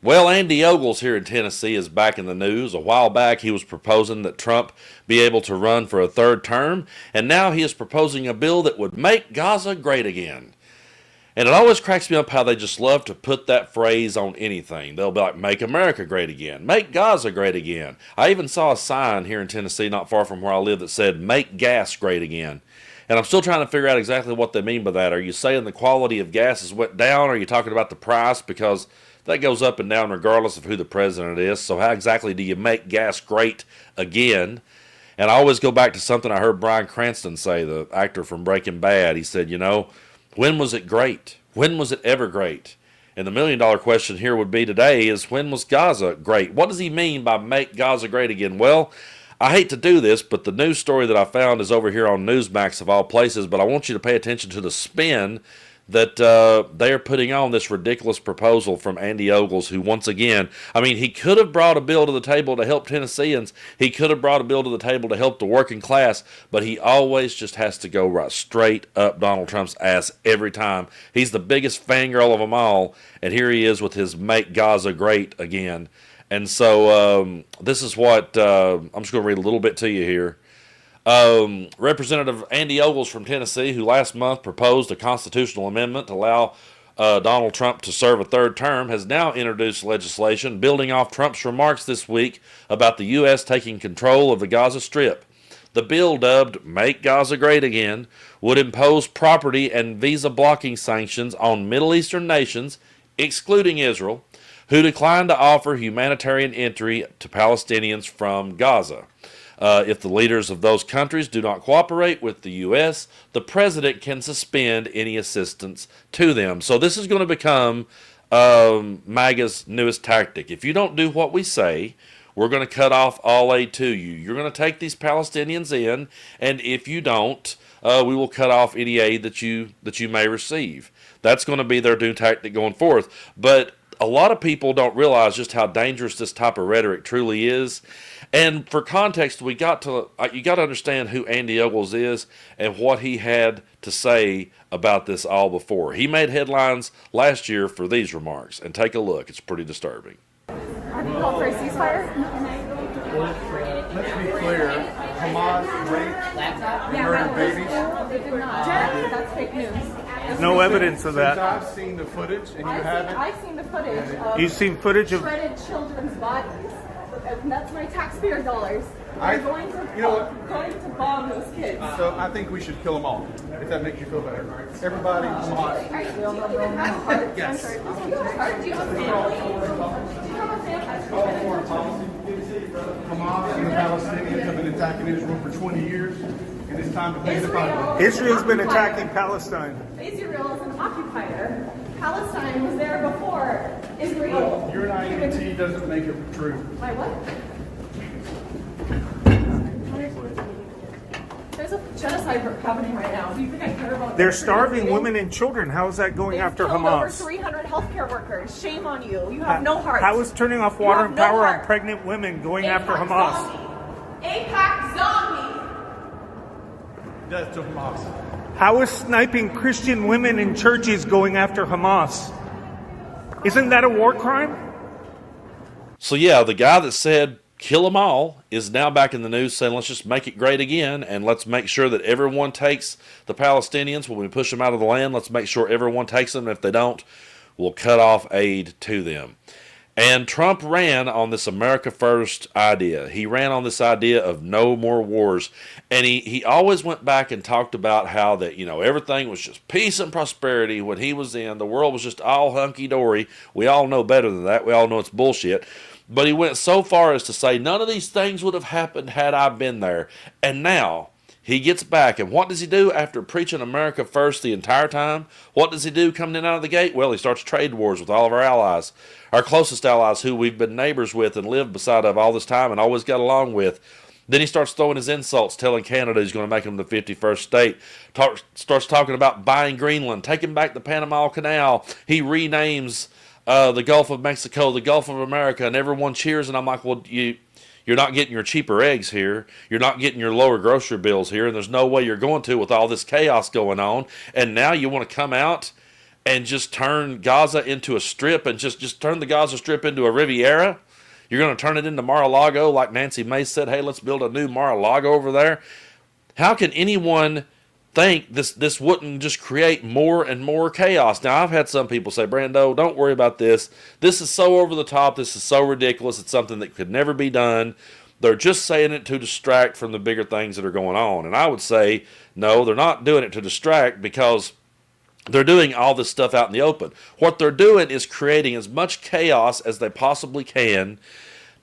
Well, Andy Ogles here in Tennessee is back in the news. A while back, he was proposing that Trump be able to run for a third term, and now he is proposing a bill that would make Gaza great again. And it always cracks me up how they just love to put that phrase on anything. They'll be like, make America great again, make Gaza great again. I even saw a sign here in Tennessee, not far from where I live, that said, make gas great again. And I'm still trying to figure out exactly what they mean by that. Are you saying the quality of gas has went down? Are you talking about the price? Because that goes up and down regardless of who the president is. So how exactly do you make gas great again? And I always go back to something I heard Bryan Cranston say, the actor from Breaking Bad. He said, when was it great? When was it ever great? And the $1 million question here would be today is, when was Gaza great? What does he mean by make Gaza great again? Well, I hate to do this, but the news story that I found is over here on Newsmax of all places, but I want you to pay attention to the spin that they are putting on this ridiculous proposal from Andy Ogles, who once again, he could have brought a bill to the table to help Tennesseans. He could have brought a bill to the table to help the working class, but he always just has to go right straight up Donald Trump's ass every time. He's the biggest fangirl of them all, and here he is with his make Gaza great again. And so this is what, I'm just going to read a little bit to you here. Representative Andy Ogles from Tennessee, who last month proposed a constitutional amendment to allow Donald Trump to serve a third term, has now introduced legislation building off Trump's remarks this week about the U.S. taking control of the Gaza Strip. The bill, dubbed Make Gaza Great Again, would impose property and visa blocking sanctions on Middle Eastern nations, excluding Israel, who decline to offer humanitarian entry to Palestinians from Gaza. If the leaders of those countries do not cooperate with the U.S., the president can suspend any assistance to them. So this is going to become MAGA's newest tactic. If you don't do what we say, we're going to cut off all aid to you. You're going to take these Palestinians in, and if you don't, we will cut off any aid that you may receive. That's going to be their new tactic going forth. But a lot of people don't realize just how dangerous this type of rhetoric truly is. And for context, you got to understand who Andy Ogles is and what he had to say about this all before. He made headlines last year for these remarks, and take a look. It's pretty disturbing. Have you called for a ceasefire? Let's be clear. Hamas raped and murdered babies. That's fake news. No evidence of that. I've seen the footage, and you haven't. I've seen the footage of You've seen footage of shredded children's bodies. And that's my taxpayer dollars. I- We're going to you know what? going to bomb those kids. So I think we should kill them all, if that makes you feel better. Everybody, Hamas. Do you even have heart? Yes. I'm sorry. Do you have heart? Do you have a family? Do you have a family? Hamas and the Palestinians have been attacking Israel for 20 years, and it's time to pay the piper. Israel's been attacking Palestine. Israel is an occupier. Palestine was there before Israel. Your naivety doesn't make it true. My what? There's a genocide happening right now. Do you think I care about? They're starving women and children. How is that going They've after killed over Hamas? 300 healthcare workers. Shame on you. You have no heart. How is turning off You water have and no power heart. on pregnant women going after AIPAC Hamas? zombie. AIPAC zombie. Death to Hamas. How is sniping Christian women in churches going after Hamas? Isn't that a war crime? So yeah, the guy that said kill them all is now back in the news saying let's just make it great again, and let's make sure that everyone takes the Palestinians when we push them out of the land. Let's make sure everyone takes them, and if they don't, we'll cut off aid to them. And Trump ran on this America First idea. He ran on this idea of no more wars. And he always went back and talked about how that, everything was just peace and prosperity when he was in. The world was just all hunky-dory. We all know better than that. We all know it's bullshit. But he went so far as to say none of these things would have happened had I been there. And now he gets back, and what does he do after preaching America First the entire time? What does he do coming in out of the gate? Well, he starts trade wars with all of our allies, our closest allies who we've been neighbors with and lived beside of all this time and always got along with. Then he starts throwing his insults, telling Canada he's going to make them the 51st state. Starts talking about buying Greenland, taking back the Panama Canal. He renames the Gulf of Mexico the Gulf of America, and everyone cheers. And I'm like, well, you're not getting your cheaper eggs here. You're not getting your lower grocery bills here, and there's no way you're going to with all this chaos going on. And now you want to come out and just turn Gaza into a strip and just turn the Gaza Strip into a Riviera? You're going to turn it into Mar-a-Lago like Nancy Mace said, hey, let's build a new Mar-a-Lago over there? How can anyone think this wouldn't just create more and more chaos? Now, I've had some people say, Brando, don't worry about this. This is so over the top. This is so ridiculous. It's something that could never be done. They're just saying it to distract from the bigger things that are going on. And I would say, no, they're not doing it to distract, because they're doing all this stuff out in the open. What they're doing is creating as much chaos as they possibly can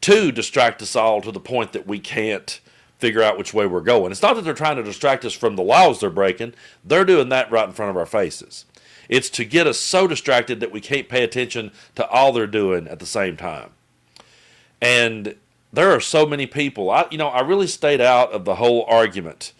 to distract us all to the point that we can't figure out which way we're going. It's not that they're trying to distract us from the laws they're breaking. They're doing that right in front of our faces. It's to get us so distracted that we can't pay attention to all they're doing at the same time. And there are so many people. I really stayed out of the whole argument.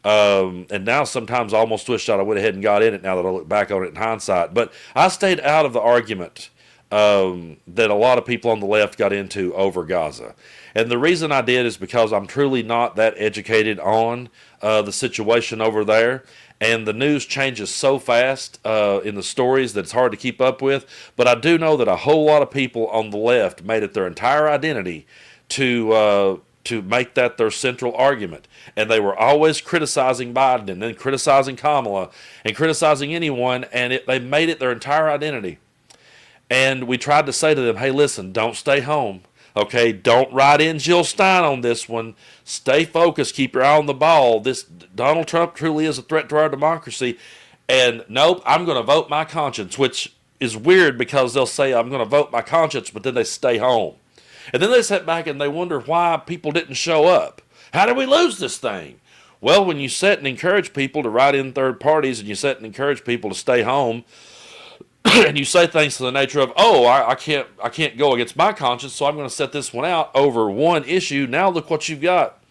And now sometimes I almost wish that I went ahead and got in it now that I look back on it in hindsight. But I stayed out of the argument that a lot of people on the left got into over Gaza. And the reason I did is because I'm truly not that educated on the situation over there. And the news changes so fast in the stories that it's hard to keep up with. But I do know that a whole lot of people on the left made it their entire identity to make that their central argument. And they were always criticizing Biden and then criticizing Kamala and criticizing anyone, and they made it their entire identity. And we tried to say to them, hey, listen, don't stay home. Okay, don't ride in Jill Stein on this one. Stay focused. Keep your eye on the ball. This Donald Trump truly is a threat to our democracy. And nope, I'm going to vote my conscience, which is weird because they'll say I'm going to vote my conscience, but then they stay home. And then they sit back and they wonder why people didn't show up. How did we lose this thing? Well, when you sit and encourage people to write in third parties, and you sit and encourage people to stay home, and you say things to the nature of, oh, I can't go against my conscience, so I'm going to set this one out over one issue. Now look what you've got.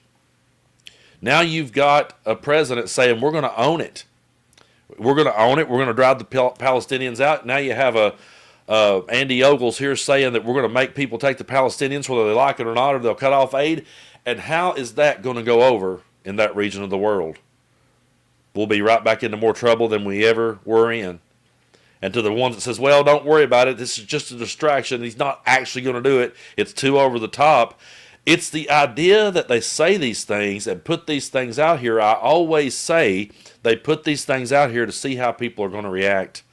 Now you've got a president saying we're going to own it. We're going to own it. We're going to drive the Palestinians out. Now you have Andy Ogles here saying that we're going to make people take the Palestinians whether they like it or not, or they'll cut off aid. And how is that going to go over in that region of the world? We'll be right back into more trouble than we ever were in. And to the ones that says, well, don't worry about it, this is just a distraction, he's not actually going to do it, it's too over the top. It's the idea that they say these things and put these things out here. I always say they put these things out here to see how people are going to react.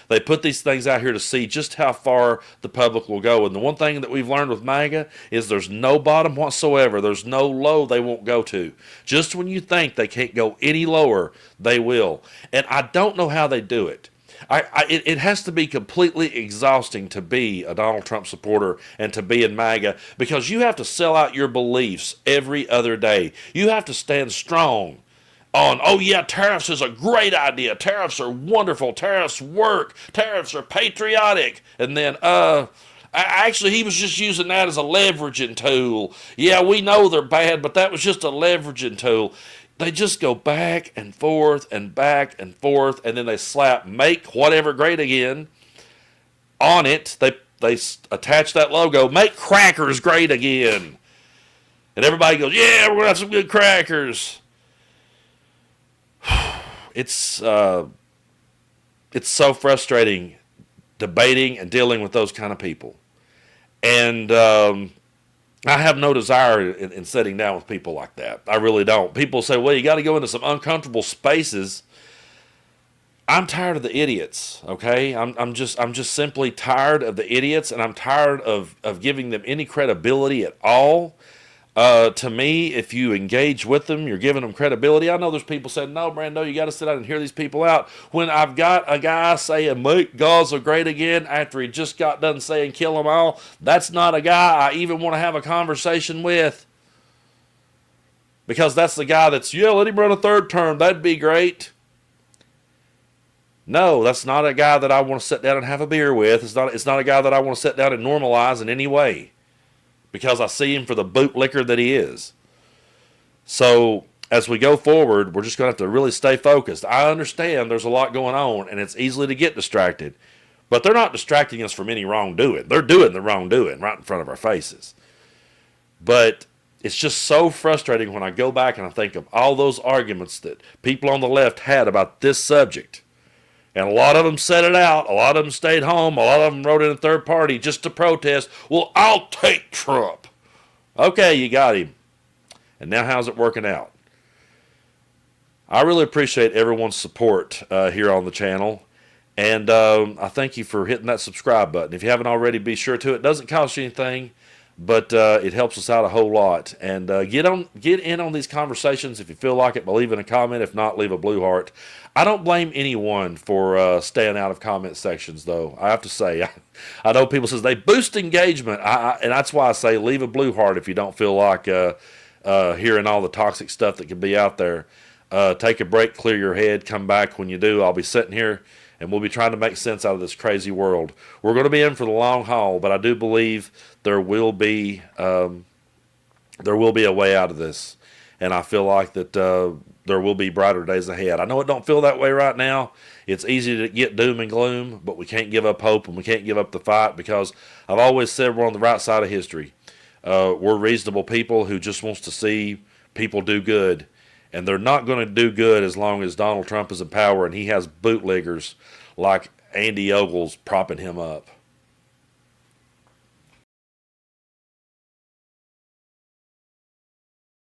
They put these things out here to see just how far the public will go. And the one thing that we've learned with MAGA is there's no bottom whatsoever. There's no low they won't go to. Just when you think they can't go any lower, they will. And I don't know how they do it. It has to be completely exhausting to be a Donald Trump supporter and to be in MAGA, because you have to sell out your beliefs every other day. You have to stand strong on, oh yeah, tariffs is a great idea. Tariffs are wonderful. Tariffs work. Tariffs are patriotic. And then, actually, he was just using that as a leveraging tool. Yeah, we know they're bad, but that was just a leveraging tool. They just go back and forth and back and forth, and then they slap "Make Whatever Great Again" on it. They attach that logo, "Make Crackers Great Again," and everybody goes, "Yeah, we're gonna have some good crackers." It's so frustrating debating and dealing with those kind of people, and I have no desire in sitting down with people like that. I really don't. People say, well, you got to go into some uncomfortable spaces. I'm tired of the idiots, okay? I'm just simply tired of the idiots, and I'm tired of giving them any credibility at all. To me, if you engage with them, you're giving them credibility. I know there's people saying, no, Brando, you got to sit down and hear these people out. When I've got a guy saying, make Gaza great again, after he just got done saying, kill them all, that's not a guy I even want to have a conversation with. Because that's the guy that's, yeah, let him run a third term, that'd be great. No, that's not a guy that I want to sit down and have a beer with. It's not a guy that I want to sit down and normalize in any way, because I see him for the bootlicker that he is. So as we go forward, we're just going to have to really stay focused. I understand there's a lot going on, and it's easily to get distracted. But they're not distracting us from any wrongdoing. They're doing the wrongdoing right in front of our faces. But it's just so frustrating when I go back and I think of all those arguments that people on the left had about this subject. And a lot of them said it out. A lot of them stayed home. A lot of them wrote in a third party just to protest. Well, I'll take Trump. Okay, you got him. And now how's it working out? I really appreciate everyone's support here on the channel. And I thank you for hitting that subscribe button. If you haven't already, be sure to. It doesn't cost you anything, but it helps us out a whole lot. And get in on these conversations if you feel like it by leaving a comment. If not, leave a blue heart. I don't blame anyone for staying out of comment sections, though. I have to say, I know people say they boost engagement, and that's why I say leave a blue heart if you don't feel like hearing all the toxic stuff that can be out there. Take a break, clear your head, come back. When you do, I'll be sitting here, and we'll be trying to make sense out of this crazy world. We're going to be in for the long haul, but I do believe there will be a way out of this, and I feel like that there will be brighter days ahead. I know it don't feel that way right now. It's easy to get doom and gloom, but we can't give up hope, and we can't give up the fight, because I've always said we're on the right side of history. We're reasonable people who just wants to see people do good. And they're not going to do good as long as Donald Trump is in power and he has bootleggers like Andy Ogles propping him up.